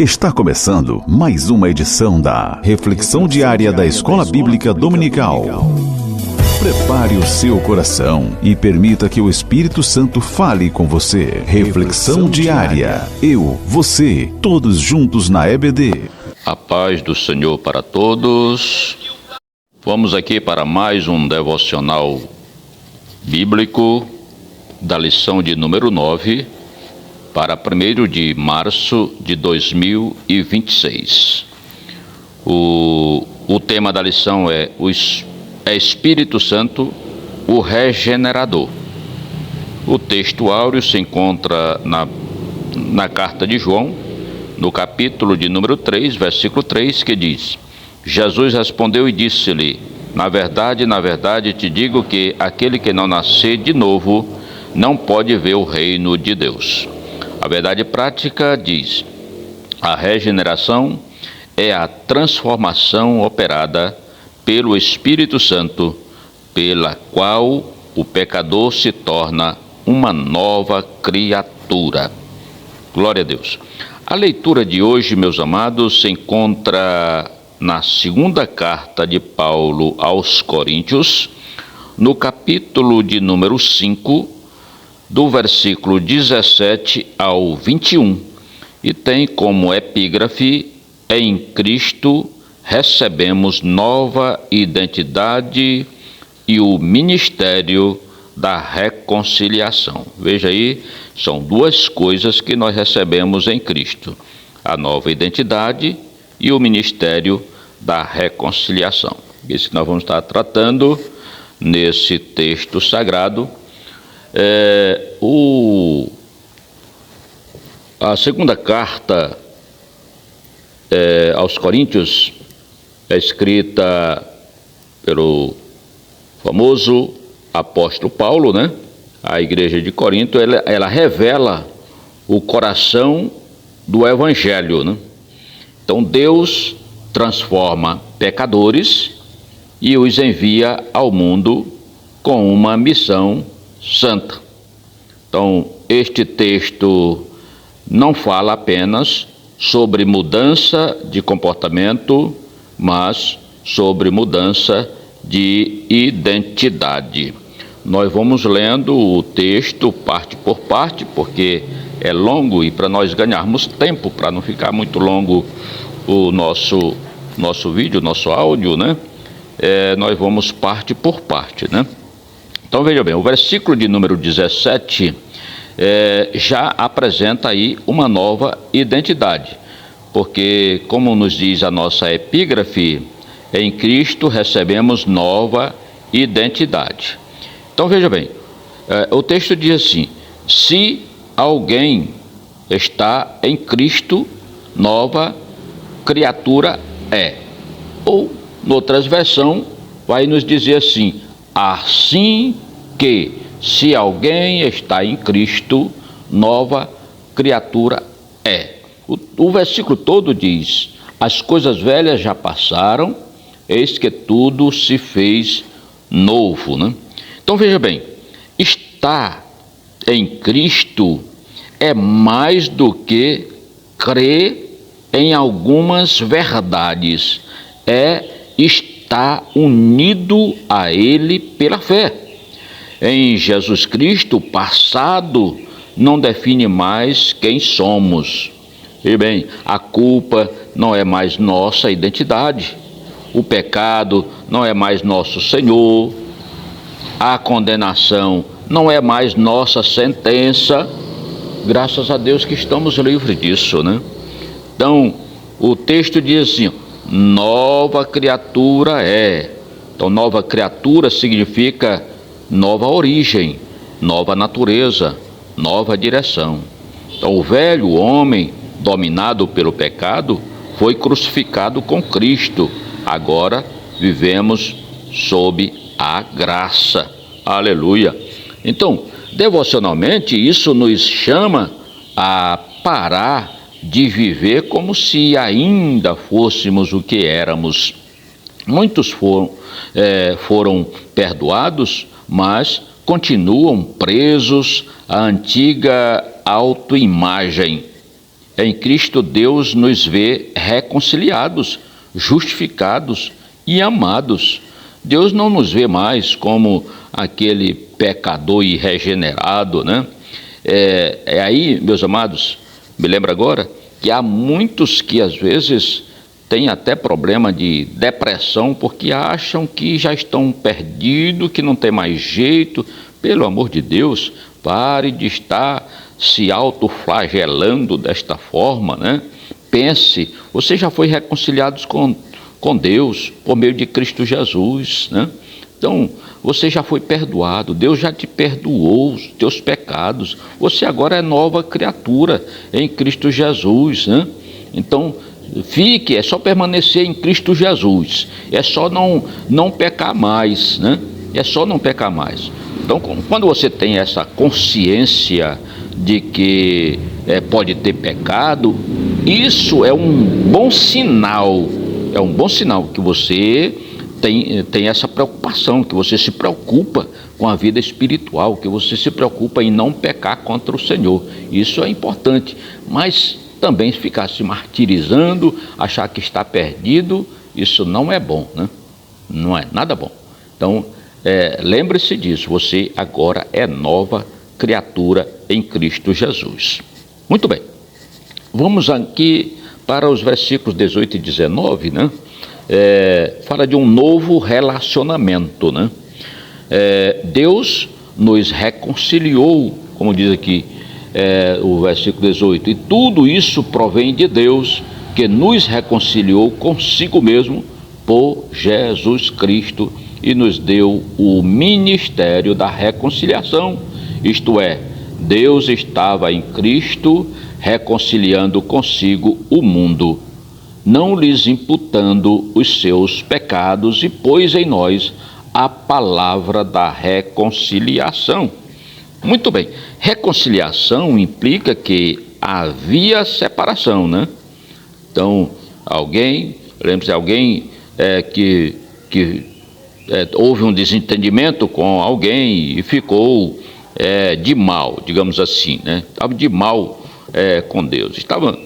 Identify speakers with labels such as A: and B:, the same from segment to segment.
A: Está começando mais uma edição da Reflexão Diária da Escola Bíblica Dominical. Prepare o seu coração e permita que o Espírito Santo fale com você. Reflexão Diária. Eu, você, todos juntos na EBD.
B: A paz do Senhor para todos. Vamos aqui para mais um devocional bíblico da lição de número 9 para 1º de março de 2026. O tema da lição é Espírito Santo, o Regenerador. O texto áureo se encontra na carta de João, no capítulo de número 3, versículo 3, que diz: Jesus respondeu e disse-lhe: na verdade, te digo que aquele que não nascer de novo não pode ver o reino de Deus. A verdade prática diz: a regeneração é a transformação operada pelo Espírito Santo, pela qual o pecador se torna uma nova criatura. Glória a Deus. A leitura de hoje, meus amados, se encontra na segunda carta de Paulo aos Coríntios, no capítulo de número 5, do versículo 17 ao 21, e tem como epígrafe: em Cristo recebemos nova identidade e o ministério da reconciliação. Veja aí, são duas coisas que nós recebemos em Cristo: a nova identidade e o ministério da reconciliação. Isso que nós vamos estar tratando nesse texto sagrado. A segunda carta aos Coríntios é escrita pelo famoso apóstolo Paulo, né? A igreja de Corinto, ela revela o coração do evangelho, né? Então Deus transforma pecadores e os envia ao mundo com uma missão santa. Então, este texto não fala apenas sobre mudança de comportamento, mas sobre mudança de identidade. Nós vamos lendo o texto parte por parte, porque é longo, e para nós ganharmos tempo, para não ficar muito longo o nosso vídeo, nosso áudio, né? Nós vamos parte por parte, né? Então veja bem, o versículo de número 17 já apresenta aí uma nova identidade, porque, como nos diz a nossa epígrafe, em Cristo recebemos nova identidade. Então veja bem, o texto diz assim: se alguém está em Cristo, nova criatura é. Ou, em outras versões, vai nos dizer assim: assim que, se alguém está em Cristo, nova criatura é. O versículo todo diz: as coisas velhas já passaram, eis que tudo se fez novo, né? Então veja bem, estar em Cristo é mais do que crer em algumas verdades, é estar unido a Ele pela fé. Em Jesus Cristo, o passado não define mais quem somos. E bem, a culpa não é mais nossa identidade, o pecado não é mais nosso Senhor, a condenação não é mais nossa sentença. Graças a Deus que estamos livres disso, né? Então, o texto diz assim: nova criatura é. Então, nova criatura significa nova origem, nova natureza, nova direção. Então, o velho homem, dominado pelo pecado, foi crucificado com Cristo. Agora vivemos sob a graça. Aleluia! Então, devocionalmente, isso nos chama a parar de viver como se ainda fôssemos o que éramos. Muitos foram perdoados, mas continuam presos à antiga autoimagem. Em Cristo Deus nos vê reconciliados, justificados e amados. Deus não nos vê mais como aquele pecador irregenerado, né? Aí, meus amados, me lembra agora que há muitos que às vezes têm até problema de depressão porque acham que já estão perdidos, que não tem mais jeito. Pelo amor de Deus, pare de estar se autoflagelando desta forma, né? Pense, você já foi reconciliado com Deus por meio de Cristo Jesus, né? Então, você já foi perdoado, Deus já te perdoou os teus pecados, você agora é nova criatura em Cristo Jesus, né? Então, é só permanecer em Cristo Jesus, é só não pecar mais, né? É só não pecar mais. Então, quando você tem essa consciência de que pode ter pecado, isso é um bom sinal, que você tem essa preocupação, que você se preocupa com a vida espiritual, que você se preocupa em não pecar contra o Senhor. Isso é importante, mas também ficar se martirizando, achar que está perdido, isso não é bom, né? Não é nada bom. Então, lembre-se disso, você agora é nova criatura em Cristo Jesus. Muito bem, vamos aqui para os versículos 18 e 19, né? Fala de um novo relacionamento, né? Deus nos reconciliou, como diz aqui o versículo 18, e tudo isso provém de Deus, que nos reconciliou consigo mesmo por Jesus Cristo e nos deu o ministério da reconciliação, isto é, Deus estava em Cristo reconciliando consigo o mundo, não lhes imputando os seus pecados, e pôs em nós a palavra da reconciliação. Muito bem, reconciliação implica que havia separação, né? Então, lembre-se, alguém que houve um desentendimento com alguém e ficou de mal, digamos assim, né? Estava de mal com Deus. Estava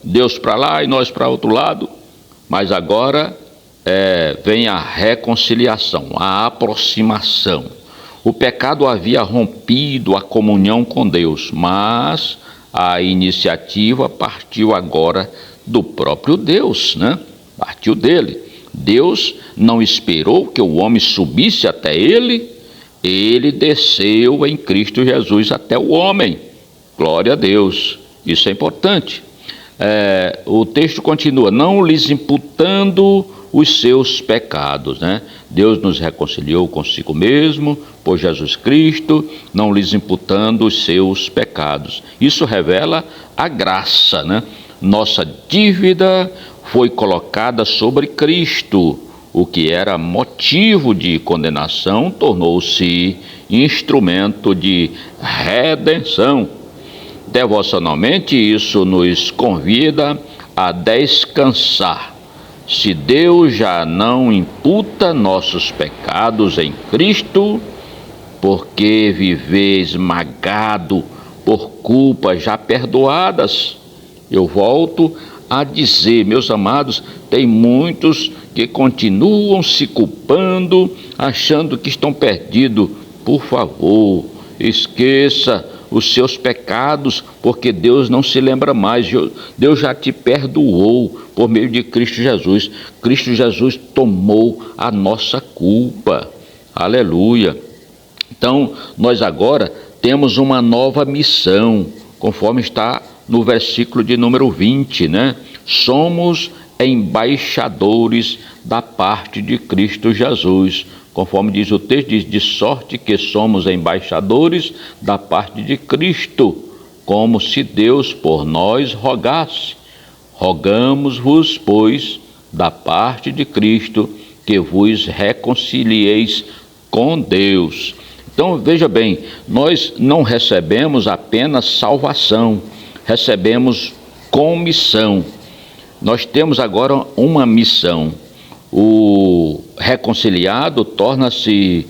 B: Deus para lá e nós para outro lado, mas agora vem a reconciliação, a aproximação. O pecado havia rompido a comunhão com Deus, mas a iniciativa partiu agora do próprio Deus, né? Partiu dele. Deus não esperou que o homem subisse até ele desceu em Cristo Jesus até o homem. Glória a Deus, isso é importante. O texto continua, não lhes imputando os seus pecados, né? Deus nos reconciliou consigo mesmo por Jesus Cristo, não lhes imputando os seus pecados. Isso revela a graça, né? Nossa dívida foi colocada sobre Cristo. O que era motivo de condenação tornou-se instrumento de redenção. Devocionalmente, isso nos convida a descansar. Se Deus já não imputa nossos pecados em Cristo, por que viver esmagado por culpas já perdoadas? Eu volto a dizer, meus amados, tem muitos que continuam se culpando, achando que estão perdidos. Por favor, esqueça os seus pecados, porque Deus não se lembra mais. Deus já te perdoou por meio de Cristo Jesus. Cristo Jesus tomou a nossa culpa. Aleluia. Então, nós agora temos uma nova missão, conforme está no versículo de número 20, né? Somos embaixadores da parte de Cristo Jesus, conforme diz o texto, diz, de sorte que somos embaixadores da parte de Cristo, como se Deus por nós rogasse. Rogamos-vos, pois, da parte de Cristo, que vos reconcilieis com Deus. Então, veja bem, nós não recebemos apenas salvação, recebemos comissão. Nós temos agora uma missão. O reconciliado torna-se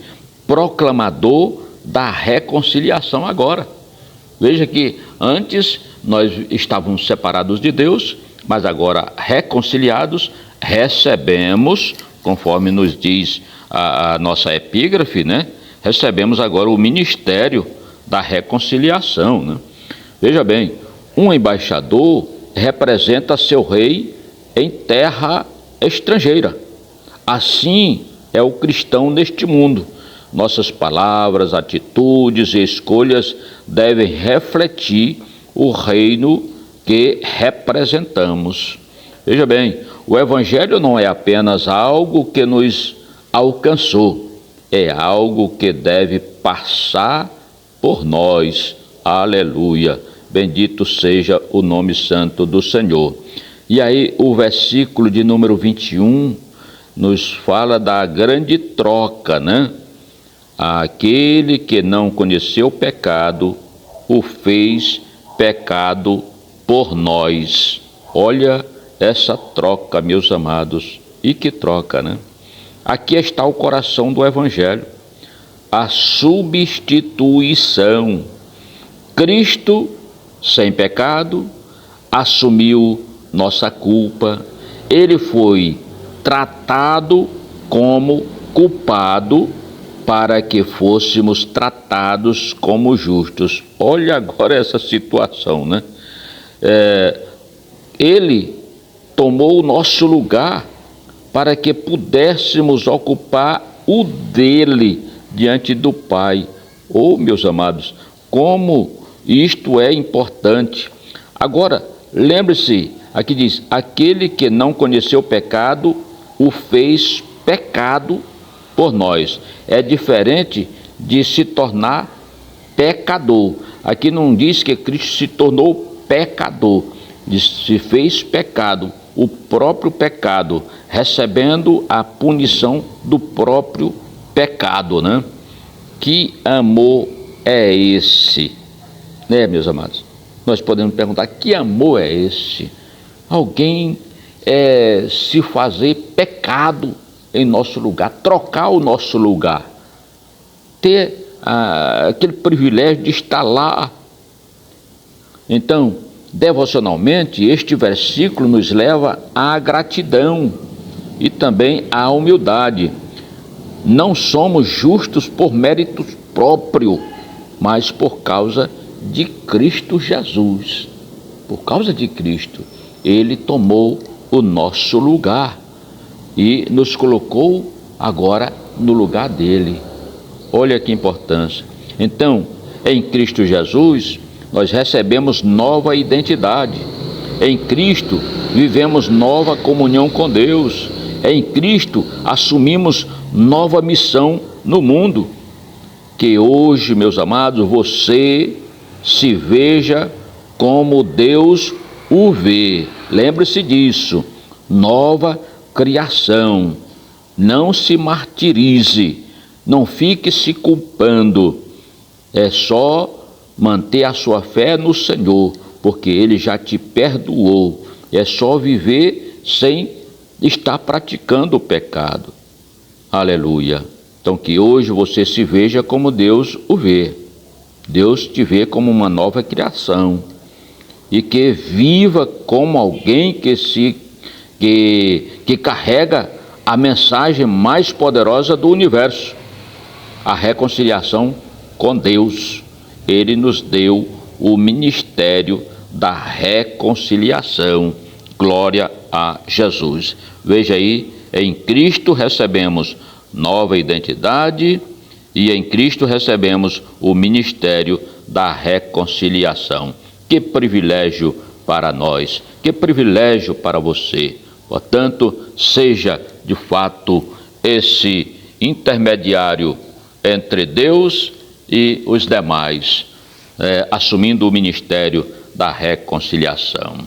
B: proclamador da reconciliação agora. Veja que antes nós estávamos separados de Deus, mas agora reconciliados, recebemos, conforme nos diz a nossa epígrafe, né? Recebemos agora o ministério da reconciliação, né? Veja bem, um embaixador representa seu rei em terra estrangeira. Assim é o cristão neste mundo. Nossas palavras, atitudes e escolhas devem refletir o reino que representamos. Veja bem, o Evangelho não é apenas algo que nos alcançou, é algo que deve passar por nós. Aleluia! Bendito seja o nome santo do Senhor. E aí o versículo de número 21 nos fala da grande troca, né? Aquele que não conheceu o pecado, o fez pecado por nós. Olha essa troca, meus amados. E que troca, né? Aqui está o coração do Evangelho. A substituição. Cristo, sem pecado, assumiu nossa culpa. Ele foi tratado como culpado para que fôssemos tratados como justos. Olha agora essa situação, né? Ele tomou o nosso lugar para que pudéssemos ocupar o dele diante do Pai. Oh, meus amados, como isto é importante. Agora, lembre-se, aqui diz, aquele que não conheceu o pecado, o fez pecado por nós. É diferente de se tornar pecador. Aqui não diz que Cristo se tornou pecador, diz, se fez pecado, o próprio pecado, recebendo a punição do próprio pecado, né? Que amor é esse? Né, meus amados? Nós podemos perguntar, que amor é esse? Alguém se fazer pecado em nosso lugar, trocar o nosso lugar, ter aquele privilégio de estar lá. Então, devocionalmente, este versículo nos leva à gratidão e também à humildade. Não somos justos por mérito próprio, mas por causa de Cristo Jesus. Por causa de Cristo, Ele tomou o nosso lugar e nos colocou agora no lugar dele. Olha que importância. Então, em Cristo Jesus, nós recebemos nova identidade. Em Cristo, vivemos nova comunhão com Deus. Em Cristo, assumimos nova missão no mundo. Que hoje, meus amados, você se veja como Deus o vê. Lembre-se disso. Nova criação. Não se martirize. Não fique se culpando. É só manter a sua fé no Senhor, porque Ele já te perdoou. É só viver sem estar praticando o pecado. Aleluia. Então que hoje você se veja como Deus o vê. Deus te vê como uma nova criação. E que viva como alguém que carrega a mensagem mais poderosa do universo. A reconciliação com Deus. Ele nos deu o ministério da reconciliação. Glória a Jesus. Veja aí, em Cristo recebemos nova identidade e em Cristo recebemos o ministério da reconciliação. Que privilégio para nós, que privilégio para você. Portanto, seja de fato esse intermediário entre Deus e os demais, assumindo o ministério da reconciliação.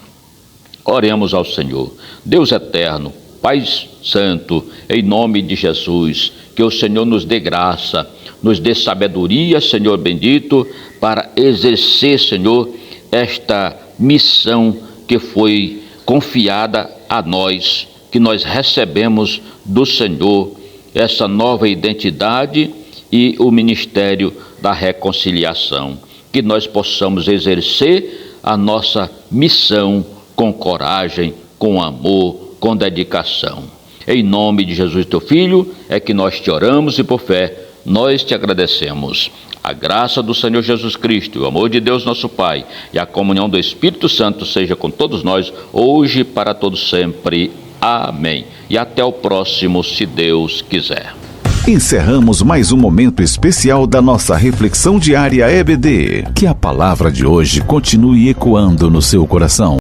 B: Oremos ao Senhor. Deus eterno, Pai Santo, em nome de Jesus, que o Senhor nos dê graça, nos dê sabedoria, Senhor bendito, para exercer, Senhor, esta missão que foi confiada a nós, que nós recebemos do Senhor, essa nova identidade e o ministério da reconciliação. que nós possamos exercer a nossa missão com coragem, com amor, com dedicação. Em nome de Jesus, teu Filho, é que nós te oramos e por fé nós te agradecemos. A graça do Senhor Jesus Cristo, o amor de Deus nosso Pai e a comunhão do Espírito Santo seja com todos nós, hoje e para todos sempre. Amém. E até o próximo, se Deus quiser.
A: Encerramos mais um momento especial da nossa reflexão diária EBD. Que a palavra de hoje continue ecoando no seu coração.